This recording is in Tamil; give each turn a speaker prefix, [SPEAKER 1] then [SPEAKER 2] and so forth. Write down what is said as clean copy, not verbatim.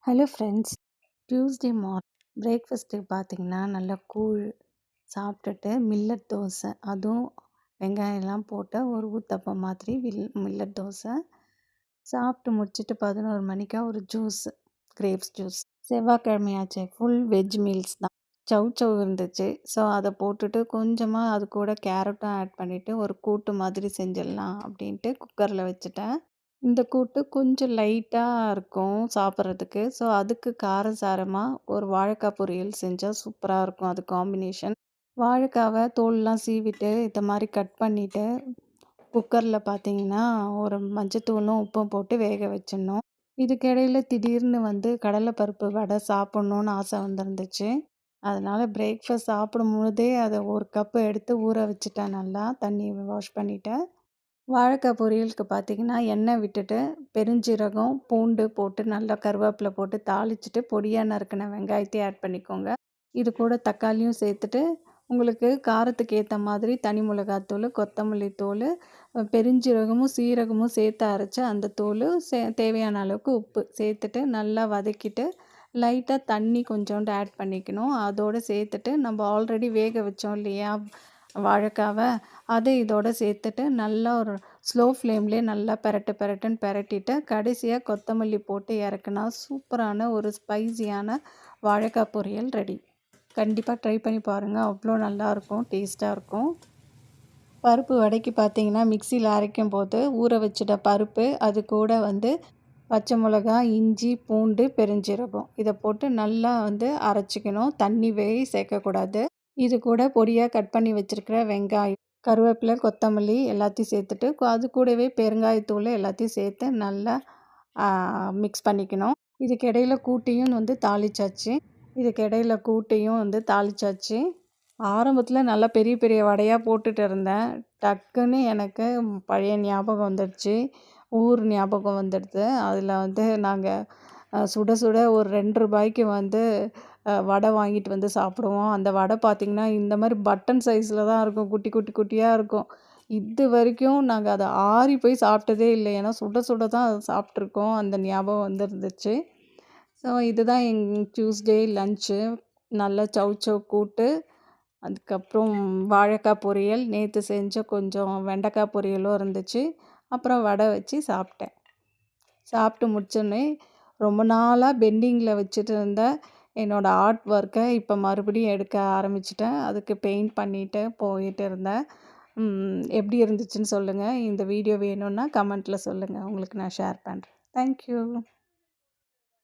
[SPEAKER 1] Hello friends. டியூஸ்டே பிரேக்ஃபாஸ்ட்டுக்கு பார்த்தீங்கன்னா, நல்லா கூழ் சாப்பிட்டுட்டு மில்லட் தோசை, அதுவும் வெங்காயம்லாம் போட்ட ஒரு ஊத்தப்பம் மாதிரி மில்லட் தோசை சாப்பிட்டு முடிச்சுட்டு 11 மணிக்கா ஒரு கிரேப்ஸ் ஜூஸ். செவ்வாய்க்கிழமையாச்சே, ஃபுல் வெஜ் மீல்ஸ் தான். சவ் இருந்துச்சு. ஸோ அதை போட்டுட்டு கொஞ்சமாக அது கூட கேரட்டும் ஆட் பண்ணிவிட்டு ஒரு கூட்டு மாதிரி செஞ்சிடலாம் அப்படின்ட்டு குக்கரில் வச்சுட்டேன். இந்த கூட்டு கொஞ்சம் லைட்டாக இருக்கும் சாப்பிட்றதுக்கு. ஸோ அதுக்கு காரசாரமாக ஒரு வாழைக்காய் பொரியல் செஞ்சால் சூப்பராக இருக்கும். அது காம்பினேஷன். வாழைக்காவை தோல்லாம் சீவிட்டு இந்த மாதிரி கட் பண்ணிவிட்டு குக்கரில் பார்த்தீங்கன்னா ஒரு மஞ்சத்தூளும் உப்பும் போட்டு வேக வச்சிடணும். இதுக்கிடையில திடீர்னு கடலைப்பருப்பு வடை சாப்பிட்ணுன்னு ஆசை வந்துருந்துச்சு. அதனால் பிரேக்ஃபாஸ்ட் சாப்பிடும்போதே அதை ஒரு கப்பு எடுத்து ஊற வச்சுட்டேன். நல்லா தண்ணி வாஷ் பண்ணிவிட்டேன். வாழைக்காய் பொரியலுக்கு பார்த்தீங்கன்னா, எண்ணெய் விட்டுட்டு பெருஞ்சீரகம், பூண்டு போட்டு நல்லா கருவேப்பிலை போட்டு தாளிச்சுட்டு பொடியாக நறுக்கின வெங்காயத்தையும் ஆட் பண்ணிக்கோங்க. இது கூட தக்காளியும் சேர்த்துட்டு உங்களுக்கு காரத்துக்கு ஏற்ற மாதிரி தனி மிளகாத்தூள், கொத்தமல்லி தூள், பெருஞ்சீரகமும் சீரகமும் சேர்த்து அரைச்ச அந்த தூள், தேவையான அளவுக்கு உப்பு சேர்த்துட்டு நல்லா வதக்கிட்டு லைட்டாக தண்ணி கொஞ்சோண்டு ஆட் பண்ணிக்கணும். அதோடு சேர்த்துட்டு நம்ம ஆல்ரெடி வேக வச்சோம் இல்லையா வாழைக்காவை, அதை இதோட சேர்த்துட்டு நல்லா ஒரு ஸ்லோ ஃப்ளேம்லேயே நல்லா பெரட்டுன்னு பெரட்டிட்டு கடைசியாக கொத்தமல்லி போட்டு இறக்குனா சூப்பரான ஒரு ஸ்பைசியான வாழைக்காய் பொரியல் ரெடி. கண்டிப்பாக ட்ரை பண்ணி பாருங்கள். அவ்வளோ நல்லாயிருக்கும், டேஸ்ட்டாக இருக்கும். பருப்பு வடைக்கு பார்த்தீங்கன்னா மிக்சியில் அரைக்கும் போது ஊற வச்சிட்ட பருப்பு, அது கூட பச்சை மிளகா, இஞ்சி, பூண்டு, பெருஞ்சீரகம் இதை போட்டு நல்லா அரைச்சிக்கணும். தண்ணி சேர்க்கக்கூடாது. இது கூட பொடியாக கட் பண்ணி வச்சுருக்கிற வெங்காயம், கருவேப்பிலை, கொத்தமல்லி எல்லாத்தையும் சேர்த்துட்டு அது கூடவே பெருங்காயத்தூள் எல்லாத்தையும் சேர்த்து நல்லா மிக்ஸ் பண்ணிக்கணும். இதுக்கிடையில் கூட்டையும் தாளிச்சாச்சு. ஆரம்பத்தில் நல்லா பெரிய பெரிய வடையாக போட்டுட்டு இருந்தேன். டக்குன்னு எனக்கு பழைய ஞாபகம் வந்துடுச்சு, ஊர் ஞாபகம் வந்துடுது. அதில் நாங்கள் சுட சுட ஒரு ₹2க்கு வடை வாங்கிட்டு சாப்பிடுவோம். அந்த வடை பார்த்திங்கன்னா இந்த மாதிரி பட்டன் சைஸில் தான் இருக்கும், குட்டியாக இருக்கும். இது வரைக்கும் நாங்கள் அதை ஆறி போய் சாப்பிட்டதே இல்லை. ஏன்னா சுட சுட தான் அதை சாப்பிட்ருக்கோம். அந்த ஞாபகம் வந்துருந்துச்சு. ஸோ இதுதான் டியூஸ்டே லன்ச்சு. நல்லா சவ் கூட்டு, அதுக்கப்புறம் வாழைக்காய் பொரியல், நேற்று செஞ்ச கொஞ்சம் வெண்டைக்காய் பொரியலும் இருந்துச்சு. அப்புறம் வடை வச்சு சாப்பிட்டேன். சாப்பிட்டு முடிச்சோடனே ரொம்ப நாளாக பெண்டிங்கில் வச்சுட்டு இருந்த என்னோடய ஆர்ட் ஒர்க்கை இப்போ மறுபடியும் எடுக்க ஆரம்பிச்சிட்டேன். அதுக்கு பெயிண்ட் பண்ணிட்டு போயிட்டு இருந்தேன். எப்படி இருந்துச்சுன்னு சொல்லுங்கள். இந்த வீடியோ வேணும்னா கமெண்ட்டில் சொல்லுங்கள், உங்களுக்கு நான் ஷேர் பண்ணுறேன். தேங்க்யூ.